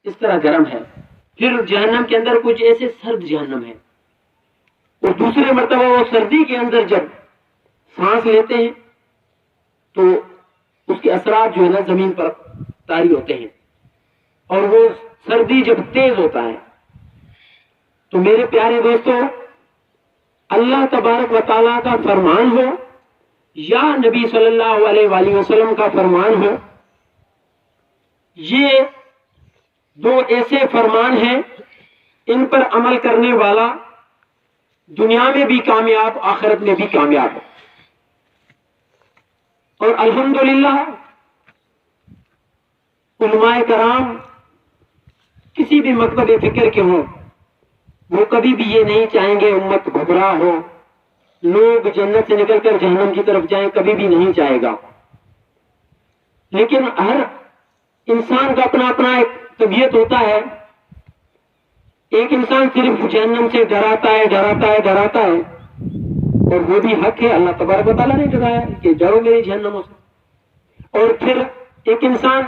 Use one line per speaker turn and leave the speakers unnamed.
اس طرح گرم ہے. پھر جہنم کے اندر کچھ ایسے سرد جہنم ہے، اور دوسرے مرتبہ وہ سردی کے اندر جب سانس لیتے ہیں تو اس کے اثرات جو ہے نا زمین پر طاری ہوتے ہیں، اور وہ سردی جب تیز ہوتا ہے تو میرے پیارے دوستو، اللہ تبارک و تعالیٰ کا فرمان ہو یا نبی صلی اللہ علیہ وآلہ وسلم کا فرمان ہو، یہ دو ایسے فرمان ہیں ان پر عمل کرنے والا دنیا میں بھی کامیاب، آخرت میں بھی کامیاب ہے. اور الحمدللہ علماء کرام کسی بھی مکتب فکر کے ہوں، وہ کبھی بھی یہ نہیں چاہیں گے امت گھبراہ ہو، لوگ جنت سے نکل کر جہنم کی طرف جائیں، کبھی بھی نہیں چاہے گا. لیکن ہر انسان کا اپنا اپنا ایک طبیعت ہوتا ہے. ایک انسان صرف جہنم سے ڈراتا ہے، اور وہ بھی حق ہے، اللہ تبارک و تعالیٰ نے ڈرایا کہ ڈرو میری جہنموں سے. اور پھر ایک انسان